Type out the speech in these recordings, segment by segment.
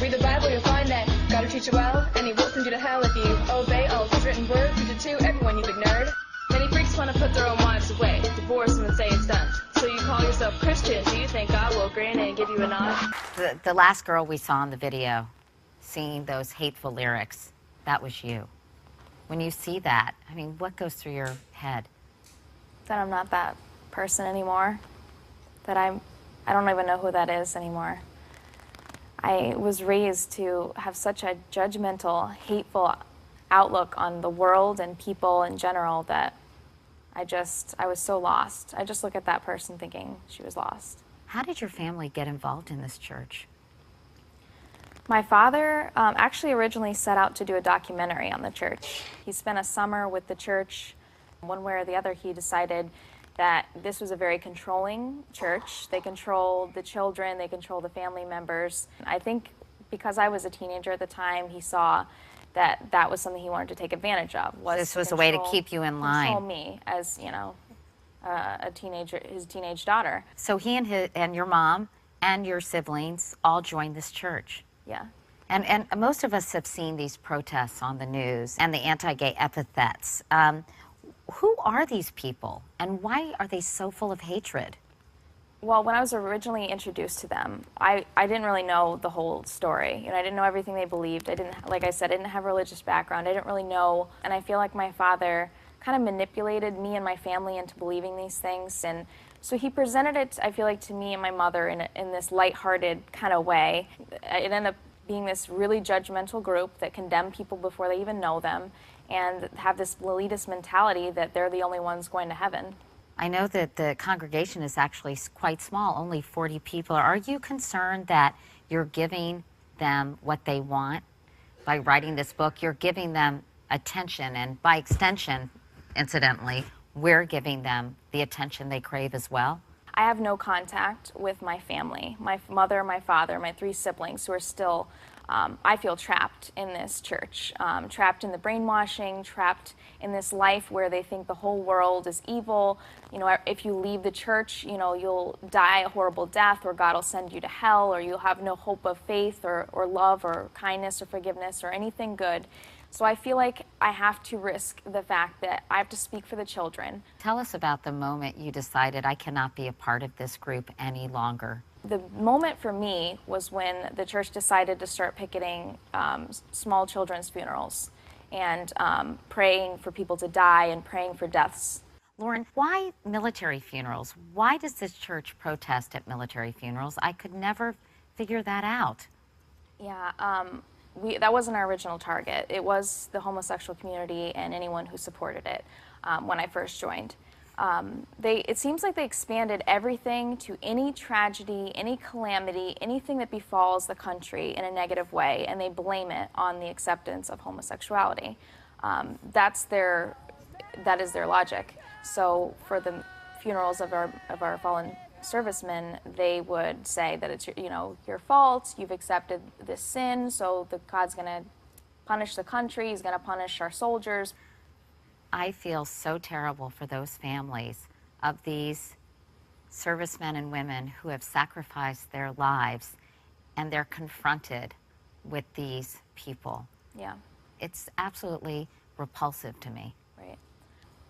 Read the Bible, you'll find that God will treat you well, and He won't send you to hell if you obey all His written words. Preach it to everyone, you big nerd. Many freaks want to put their own wives away, divorce them and say it's done. So you call yourself Christian, do you think God will grin and give you a nod? The last girl we saw in the video singing those hateful lyrics, that was you. When you see that, I mean, what goes through your head? That I'm not that person anymore. That I don't even know who that is anymore. I was raised to have such a judgmental, hateful outlook on the world and people in general that I was so lost. I just look at that person thinking she was lost. How did your family get involved in this church? My father actually originally set out to do a documentary on the church. He spent a summer with the church. One way or the other, he decided that this was a very controlling church. They controlled the children, they controlled the family members. I think because I was a teenager at the time, he saw that that was something he wanted to take advantage of. This was a way to keep you in line. Control me as, his teenage daughter. So he and your mom and your siblings all joined this church. Yeah. And most of us have seen these protests on the news and the anti-gay epithets. Who are these people, and why are they so full of hatred? Well, when I was originally introduced to them, I didn't really know the whole story. I didn't know everything they believed. Like I said, I didn't have a religious background. I didn't really know, and I feel like my father kind of manipulated me and my family into believing these things. And so he presented it, I feel like, to me and my mother in this lighthearted kind of way. It ended up being this really judgmental group that condemn people before they even know them and have this elitist mentality that they're the only ones going to heaven. I know that the congregation is actually quite small, only 40 people. Are you concerned that you're giving them what they want by writing this book? You're giving them attention, and by extension, incidentally, we're giving them the attention they crave as well? I have no contact with my family, my mother, my father, my 3 siblings who are still, I feel, trapped in this church, trapped in the brainwashing, trapped in this life where they think the whole world is evil. If you leave the church, you'll die a horrible death, or God will send you to hell, or you'll have no hope of faith or love or kindness or forgiveness or anything good. So I feel like I have to risk the fact that I have to speak for the children. Tell us about the moment you decided I cannot be a part of this group any longer. The moment for me was when the church decided to start picketing small children's funerals and praying for people to die and praying for deaths. Lauren, why military funerals? Why does this church protest at military funerals? I could never figure that out. Yeah, that wasn't our original target. It was the homosexual community and anyone who supported it when I first joined. It seems like they expanded everything to any tragedy, any calamity, anything that befalls the country in a negative way, and they blame it on the acceptance of homosexuality. That is their logic. So for the funerals of our fallen servicemen, they would say that it's your fault. You've accepted this sin, so God's going to punish the country. He's going to punish our soldiers. I feel so terrible for those families of these servicemen and women who have sacrificed their lives, and they're confronted with these people. Yeah. It's absolutely repulsive to me. Right.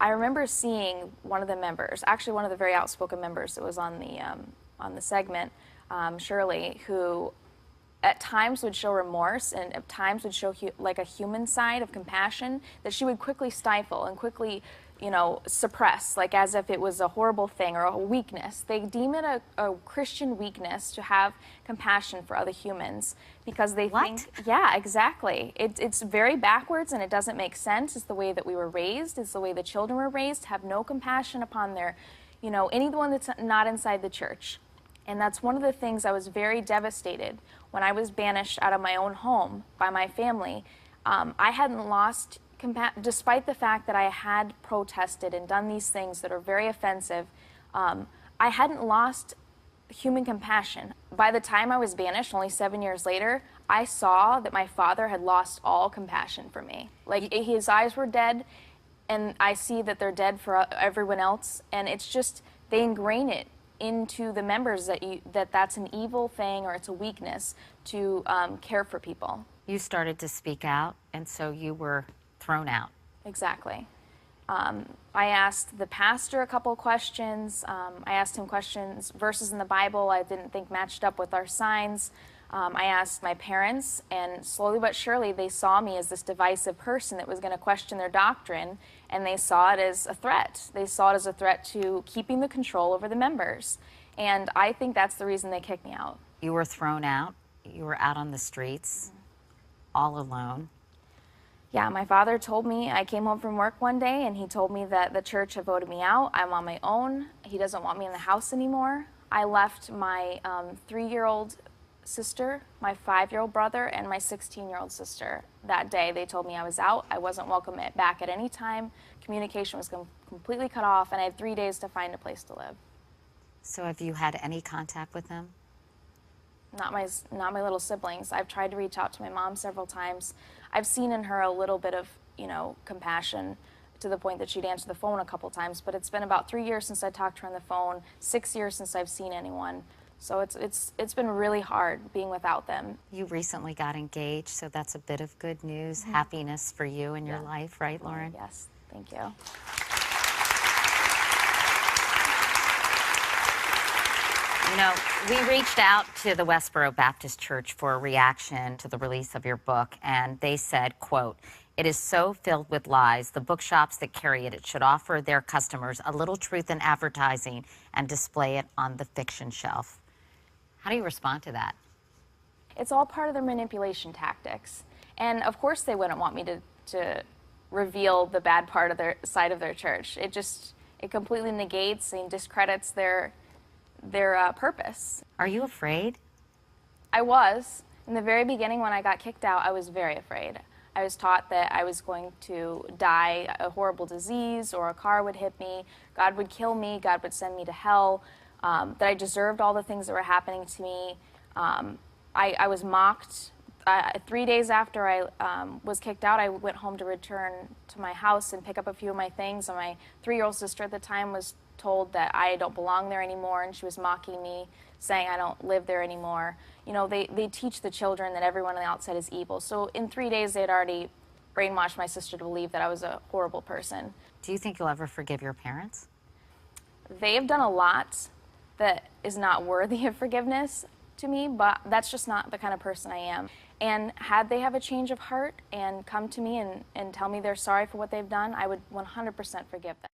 I remember seeing one of the members, actually one of the very outspoken members that was on the segment, Shirley, who at times would show remorse and at times would show like a human side of compassion that she would quickly stifle and quickly, suppress, like as if it was a horrible thing or a weakness. They deem it a Christian weakness to have compassion for other humans because they think, yeah, exactly. It's very backwards and it doesn't make sense. It's the way that we were raised. It's the way the children were raised, to have no compassion upon their, anyone that's not inside the church. And that's one of the things I was very devastated when I was banished out of my own home by my family. I hadn't lost, despite the fact that I had protested and done these things that are very offensive, I hadn't lost human compassion. By the time I was banished, only 7 years later, I saw that my father had lost all compassion for me. Like, his eyes were dead, and I see that they're dead for everyone else, and it's just, they ingrain it into the members that that's an evil thing or it's a weakness to care for people. You started to speak out, and so you were thrown out. Exactly. I asked the pastor a couple questions. I asked him questions, verses in the Bible I didn't think matched up with our signs. I asked my parents, and slowly but surely they saw me as this divisive person that was going to question their doctrine, and they saw it as a threat. They saw it as a threat to keeping the control over the members. And I think that's the reason they kicked me out. You were thrown out. You were out on the streets, all alone. Yeah, my father told me, I came home from work one day and he told me that the church had voted me out. I'm on my own. He doesn't want me in the house anymore. I left my 3-year-old sister, my 5-year-old brother, and my 16-year-old sister. That day they told me I was out. I wasn't welcome back at any time. Communication was completely cut off, and I had 3 days to find a place to live. So have you had any contact with them? Not my little siblings. I've tried to reach out to my mom several times. I've seen in her a little bit of, compassion to the point that she'd answer the phone a couple times, but it's been about 3 years since I talked to her on the phone, 6 years since I've seen anyone. So it's been really hard being without them. You recently got engaged, so that's a bit of good news, happiness for you in your life, right, Lauren? Yes, thank you. We reached out to the Westboro Baptist Church for a reaction to the release of your book, and they said, quote, "It is so filled with lies. The bookshops that carry it should offer their customers a little truth in advertising and display it on the fiction shelf." How do you respond to that? It's all part of their manipulation tactics. And of course they wouldn't want me to reveal the bad part of their side of their church. It completely negates and discredits their purpose. Are you afraid? I was. In the very beginning when I got kicked out, I was very afraid. I was taught that I was going to die a horrible disease, or a car would hit me, God would kill me, God would send me to hell, that I deserved all the things that were happening to me. I was mocked. 3 days after I was kicked out, I went home to return to my house and pick up a few of my things, and my 3-year-old sister at the time was told that I don't belong there anymore, and she was mocking me, saying I don't live there anymore. They teach the children that everyone on the outside is evil. So in 3 days, they had already brainwashed my sister to believe that I was a horrible person. Do you think you'll ever forgive your parents? They have done a lot that is not worthy of forgiveness to me, but that's just not the kind of person I am. And had they have a change of heart and come to me and tell me they're sorry for what they've done, I would 100% forgive them.